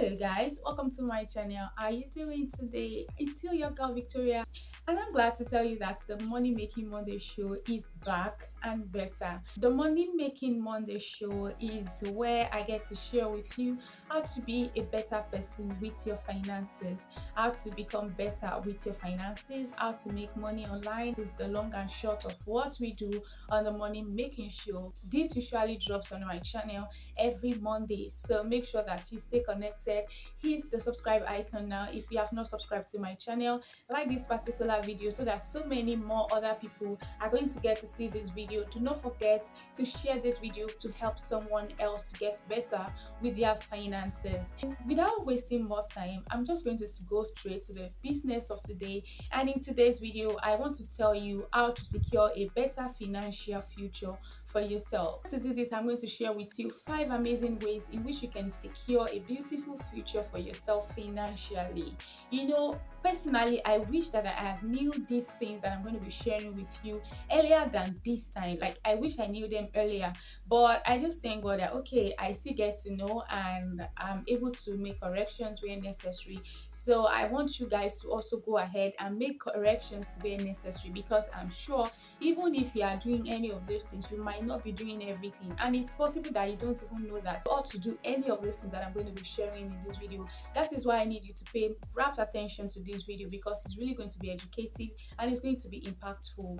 Hello guys, welcome to my channel. How are you doing today? It's still your girl Victoria, and I'm glad to tell you that the Money Making Monday show is back and better. The Money Making Monday show is where I get to share with you how to be a better person with your finances, how to become better with your finances, how to make money online. This is the long and short of what we do on the Money Making show. This usually drops on my channel every Monday, so make sure that you stay connected. Hit the subscribe icon now if you have not subscribed to my channel. Like this particular video so that so many more other people are going to get to see this video. Do not forget to share this video to help someone else to get better with their finances. Without wasting more time, I'm just going to go straight to the business of today. And in today's video, I want to tell you how to secure a better financial future for yourself. To do this, I'm going to share with you 5 amazing ways in which you can secure a beautiful future for yourself financially. Personally, I wish that I have knew these things that I'm going to be sharing with you earlier than this time. Like, I wish I knew them earlier, but I just thank God that okay, I still get to know and I'm able to make corrections where necessary. So I want you guys to also go ahead and make corrections where necessary, because I'm sure even if you are doing any of those things, you might not be doing everything, and it's possible that you don't even know that or to do any of those things that I'm going to be sharing in this video. That is why I need you to pay rapt attention to this video, because it's really going to be educative and it's going to be impactful.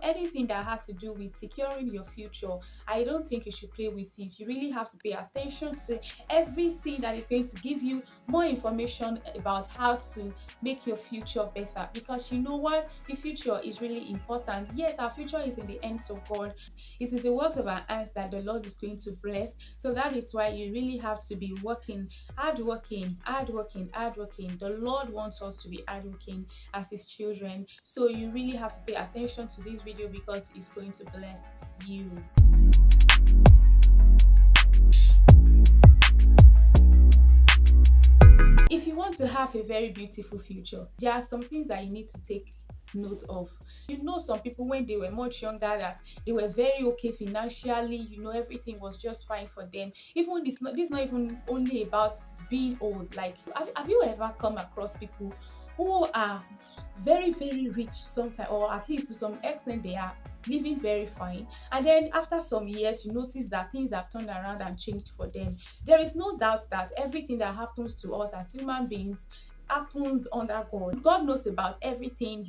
Anything that has to do with securing your future, I don't think you should play with it. You really have to pay attention to everything that is going to give you more information about how to make your future better, because you know what, the future is really important. Yes, our future is in the hands of God. It is the works of our hands that the Lord is going to bless. So that is why you really have to be hardworking. The Lord wants us to be hardworking as his children. So you really have to pay attention to this video, because it's going to bless you. If you want to have a very beautiful future, there are some things that you need to take note of. Some people, when they were much younger, that they were very okay financially. Everything was just fine for them. Even this is not even only about being old. Like, have you ever come across people who are very, very rich sometimes, or at least to some extent they are living very fine, and then after some years you notice that things have turned around and changed for them? There is no doubt that everything that happens to us as human beings happens under God. God knows about everything,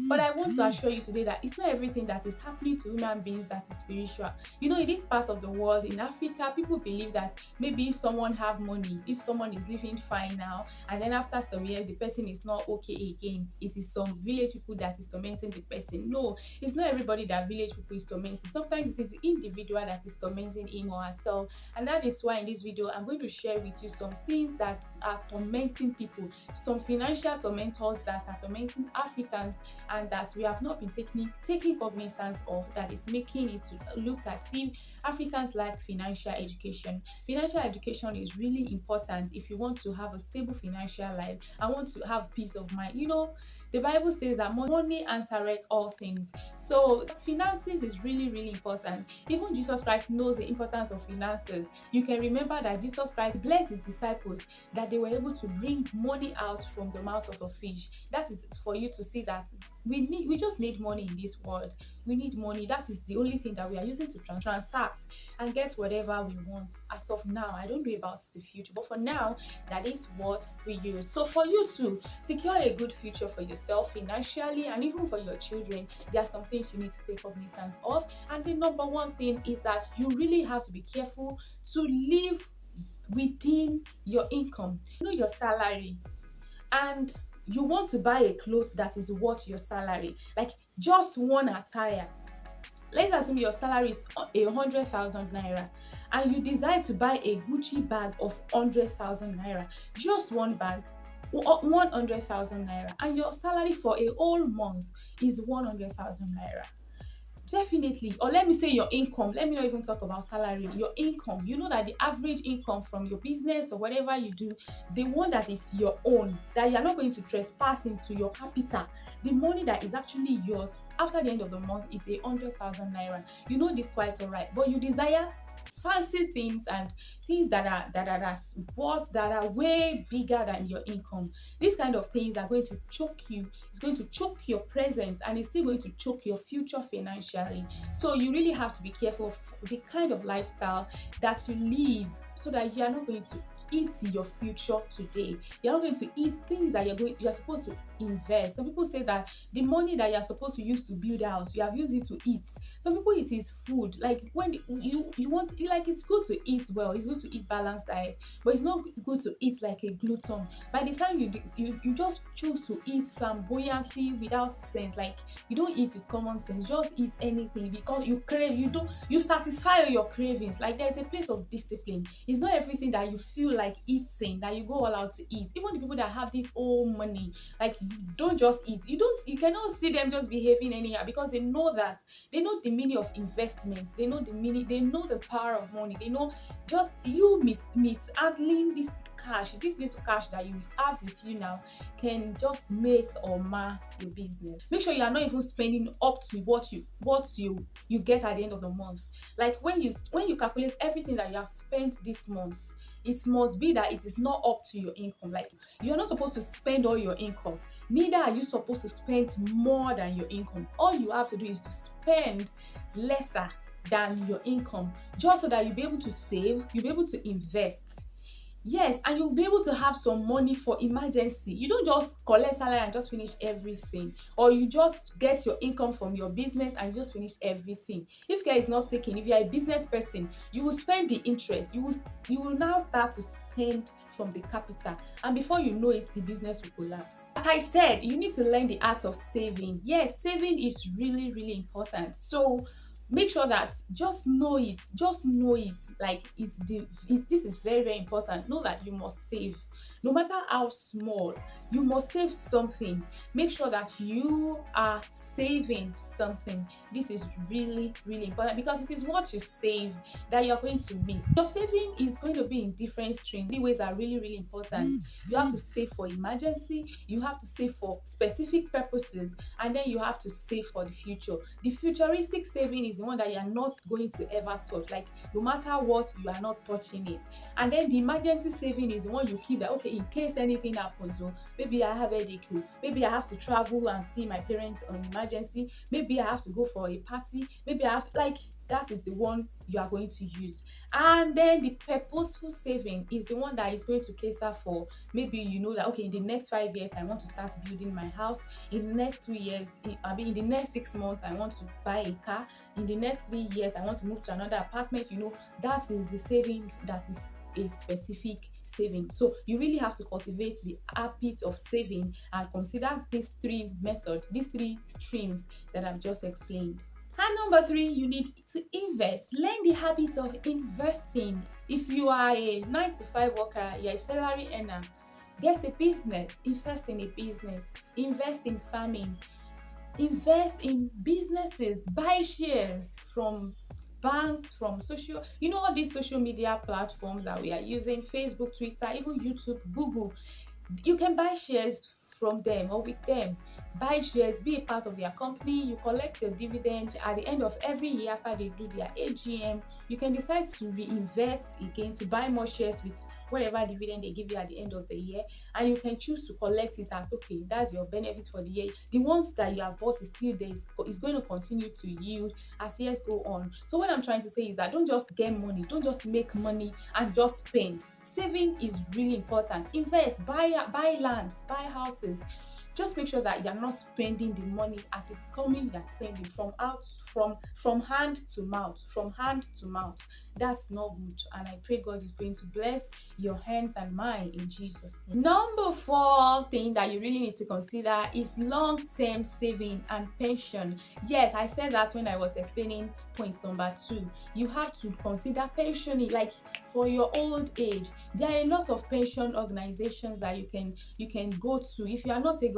but I want to assure you today that it's not everything that is happening to human beings that is spiritual. In this part of the world, in Africa, people believe that maybe if someone have money, if someone is living fine now, and then after some years the person is not okay again, it is some village people that is tormenting the person. No, it's not everybody that village people is tormenting. Sometimes it is the individual that is tormenting him or herself. And that is why in this video I'm going to share with you some things that are tormenting people, some financial tormentors that are tormenting Africans, and that we have not been taking cognizance of, that is making it to look as if Africans lack financial education. Financial education is really important if you want to have a stable financial life and want to have peace of mind. The Bible says that money answereth all things. So finances is really, really important. Even Jesus Christ knows the importance of finances. You can remember that Jesus Christ blessed his disciples that they were able to bring money out from the mouth of a fish. That is for you to see that we just need money in this world. We need money. That is the only thing that we are using to transact and get whatever we want. As of now, I don't know about the future, but for now, that is what we use. So for you to secure a good future for yourself financially and even for your children, there are some things you need to take cognizance of. And the number one thing is that you really have to be careful to live within your income. Your salary, and you want to buy a clothes that is worth your salary, like just one attire. Let's assume your salary is 100,000 naira, and you decide to buy a Gucci bag of 100,000 naira, just one bag, 100,000 naira, and your salary for a whole month is 100,000 naira. Definitely, or let me say your income, let me not even talk about salary, your income. That the average income from your business or whatever you do, the one that is your own, that you're not going to trespass into your capital, the money that is actually yours after the end of the month is 100,000 naira. This quite all right, but you desire fancy things and things that are way bigger than your income. These kind of things are going to choke you. It's going to choke your present, and it's still going to choke your future financially. So you really have to be careful of the kind of lifestyle that you live, so that you are not going to eat your future today. You're not going to eat things that you're supposed to invest. Some people say that the money that you're supposed to use to build a house, you have used it to eat. Some people, it is food. Like when you want, like, it's good to eat well, it's good to eat balanced diet, but it's not good to eat like a glutton. By the time you just choose to eat flamboyantly without sense, like you don't eat with common sense, just eat anything because you crave, you satisfy your cravings. Like there's a place of discipline. It's not everything that you feel like eating that you go all out to eat. Even the people that have this whole money, like, you don't just eat. You cannot see them just behaving anyhow, because they know the meaning of investments, they know the meaning, they know the power of money, they know just you mishandling this cash, this little cash that you have with you now, can just make or mar your business. Make sure you are not even spending up to what you get at the end of the month. Like when you calculate everything that you have spent this month, it must be that it is not up to your income. Like, you're not supposed to spend all your income, neither are you supposed to spend more than your income. All you have to do is to spend lesser than your income, just so that you'll be able to save, you'll be able to invest. Yes, and you'll be able to have some money for emergency. You don't just collect salary and just finish everything, or you just get your income from your business and you just finish everything. If care is not taken, if you're a business person, you will spend the interest. You will now start to spend from the capital, and before you know it, the business will collapse. As I said, you need to learn the art of saving. Yes, saving is really, really important. So make sure that just know it, like this is very, very important. Know that you must save, no matter how small. You must save something. Make sure that you are saving something. This is really, really important, because it is what you save that you're going to make. Your saving is going to be in different streams. The ways are really, really important. You have to save for emergency, you have to save for specific purposes, and then you have to save for the future. The futuristic saving is the one that you are not going to ever touch. Like, no matter what, you are not touching it. And then the emergency saving is the one you keep, that okay, in case anything happens, oh, maybe I have a headache, oh, maybe I have to travel and see my parents on emergency, maybe I have to go for a party, maybe I have to, like, that is the one you are going to use. And then the purposeful saving is the one that is going to cater for, maybe you know that okay, in the next 5 years I want to start building my house, in the next 2 years, in the next 6 months I want to buy a car, in the next 3 years I want to move to another apartment. That is the saving that is a specific saving. So you really have to cultivate the habit of saving and consider these three methods, these three streams that I've just explained. And number three, you need to invest. Learn the habit of investing. If you are a 9 to 5 worker, you're a salary earner, get a business, invest in a business, invest in farming, invest in businesses, buy shares from banks, from all these social media platforms that we are using, Facebook, Twitter, even YouTube, Google. You can buy shares from them or with them. Buy shares, be a part of their company. You collect your dividend at the end of every year. After they do their AGM, you can decide to reinvest again, to buy more shares with whatever dividend they give you at the end of the year, and you can choose to collect it as okay, that's your benefit for the year. The ones that you have bought is still there, is going to continue to yield as years go on. So what I'm trying to say is that don't just get money, don't just make money and just spend. Saving is really important. Invest, buy lands, buy houses. Just make sure that you're not spending the money as it's coming. You're spending from hand to mouth, from hand to mouth. That's not good, and I pray God is going to bless your hands and mine in Jesus' name. Number 4 thing that you really need to consider is long-term saving and pension. Yes, I said that when I was explaining point number 2. You have to consider pensioning, like for your old age. There are a lot of pension organizations that you can go to. If you are not a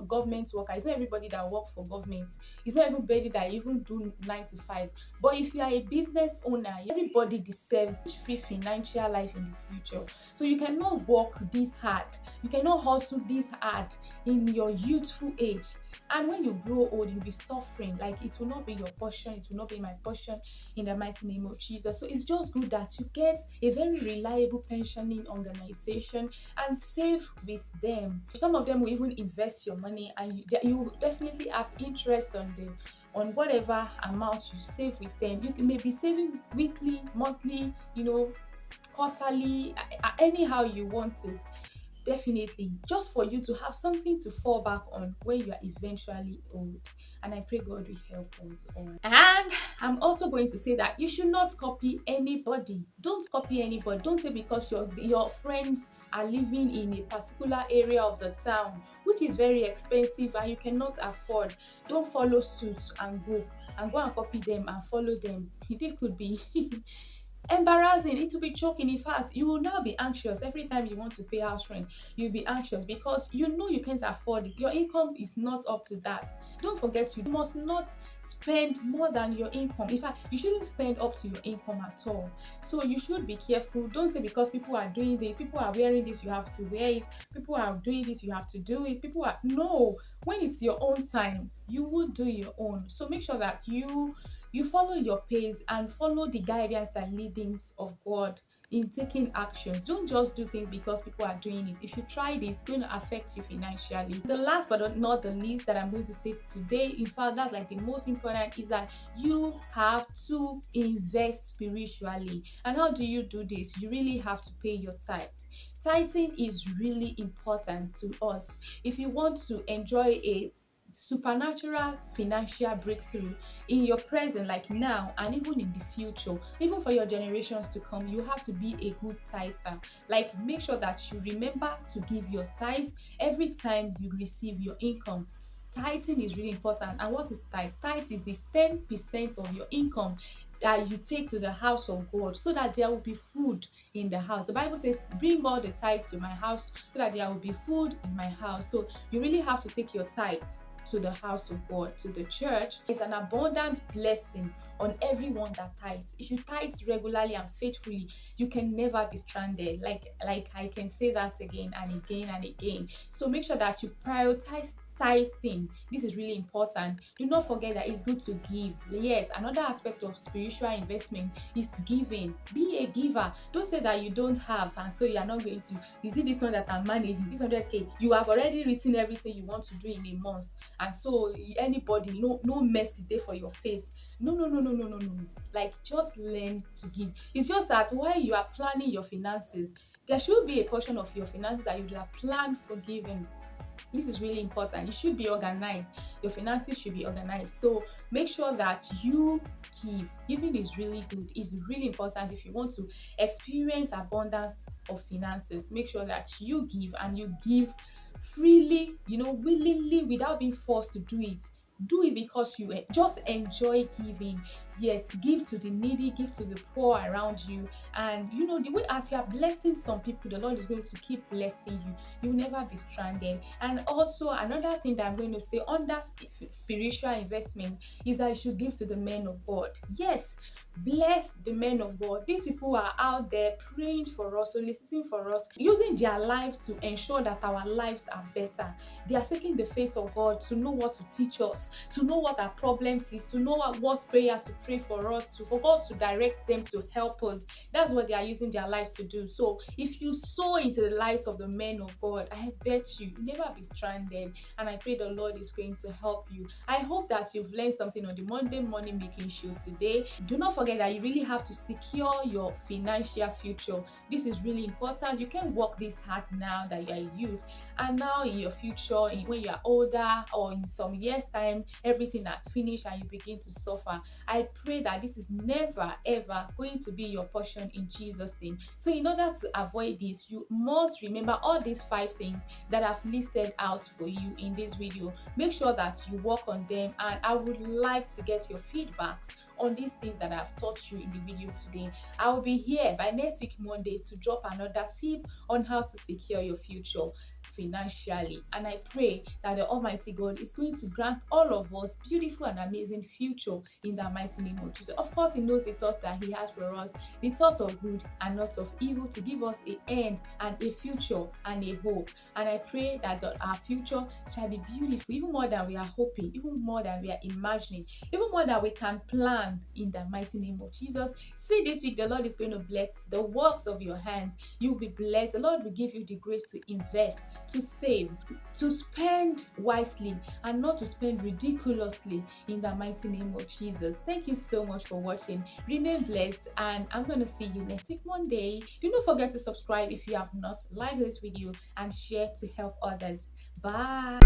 government worker, it's not everybody that work for government, it's not everybody that even do 9 to 5. But if you are a business owner, everybody Nobody deserves free financial life in the future. So you cannot work this hard, you cannot hustle this hard in your youthful age, and when you grow old you'll be suffering. Like, it will not be your portion, it will not be my portion, in the mighty name of Jesus. So it's just good that you get a very reliable pensioning organization and save with them. Some of them will even invest your money, and you will definitely have interest on whatever amount you save with them. You may be saving weekly, monthly, quarterly, anyhow you want it. Definitely, just for you to have something to fall back on when you are eventually old. And I pray God will help us all. And I'm also going to say that you should not copy anybody. Don't copy anybody. Don't say because your friends are living in a particular area of the town which is very expensive and you cannot afford. Don't follow suit and go and copy them and follow them. This could be embarrassing. It will be choking. In fact, you will now be anxious every time you want to pay house rent. You'll be anxious because you know you can't afford it. Your income is not up to that. Don't forget, you must not spend more than your income. In fact, you shouldn't spend up to your income at all. So you should be careful. Don't say because people are doing this, people are wearing this, you have to wear it. People are doing this, you have to do it. People are no. When it's your own time, you will do your own. So make sure that you follow your pace and follow the guidance and leadings of God in taking actions. Don't just do things because people are doing it. If you try this, it's going to affect you financially. The last but not the least that I'm going to say today, in fact, that's like the most important, is that you have to invest spiritually. And how do you do this? You really have to pay your tithe. Tithing is really important to us. If you want to enjoy a supernatural financial breakthrough in your present, like now and even in the future, even for your generations to come, you have to be a good tither. Like, make sure that you remember to give your tithe every time you receive your income. Tithing is really important. And what is tithe? Tithe is the 10% of your income that you take to the house of God, so that there will be food in the house. The Bible says, bring all the tithes to my house so that there will be food in my house. So you really have to take your tithe to the house of God, to the church. It's an abundant blessing on everyone that tithes. If you tithe regularly and faithfully, you can never be stranded. Like I can say that again and again and again. So make sure that you prioritize tithing. This is really important. Do not forget that it's good to give. Yes, another aspect of spiritual investment is giving. Be a giver. Don't say that you don't have and so you are not going to. Is it this one that I'm managing, this 100k? You have already written everything you want to do in a month, and so anybody, no mercy there for your face. No. Like, just learn to give. It's just that while you are planning your finances, there should be a portion of your finances that you would have planned for giving. This is really important. You should be organized. Your finances should be organized. So make sure that you give. Giving is really good. It's really important. If you want to experience abundance of finances, make sure that you give, and you give freely, willingly, without being forced to do it. Do it because you just enjoy giving. Yes, give to the needy, give to the poor around you. And the way, as you are blessing some people, the Lord is going to keep blessing you. You'll never be stranded. And also, another thing that I'm going to say under spiritual investment is that you should give to the men of God. Yes, bless the men of God. These people are out there praying for us, soliciting for us, using their life to ensure that our lives are better. They are seeking the face of God to know what to teach us, to know what our problems is, to know what prayer to pray for us, for God to direct them, to help us. That's what they are using their lives to do. So if you sow into the lives of the men of God, I bet you never be stranded. And I pray the Lord is going to help you. I hope that you've learned something on the Monday Money Making Show today. Do not forget that you really have to secure your financial future. This is really important. You can't work this hard now that you are a youth, and now in your future, when you are older or in some years time, everything has finished and you begin to suffer. I pray that this is never ever going to be your portion in Jesus' name. So in order to avoid this, you must remember all these 5 things that I've listed out for you in this video. Make sure that you work on them, and I would like to get your feedbacks on these things that I've taught you in the video today. I will be here by next week Monday to drop another tip on how to secure your future. financially. And I pray that the Almighty God is going to grant all of us beautiful and amazing future in the mighty name of Jesus. Of course, He knows the thought that He has for us, the thought of good and not of evil, to give us a end and a future and a hope. And I pray that our future shall be beautiful, even more than we are hoping, even more than we are imagining, even more than we can plan in the mighty name of Jesus. See, this week the Lord is going to bless the works of your hands. You will be blessed. The Lord will give you the grace to invest, to save, to spend wisely, and not to spend ridiculously in the mighty name of Jesus. Thank you so much for watching. Remain blessed, and I'm going to see you next week, Monday. Do not forget to subscribe if you have not, like this video, and share to help others. Bye.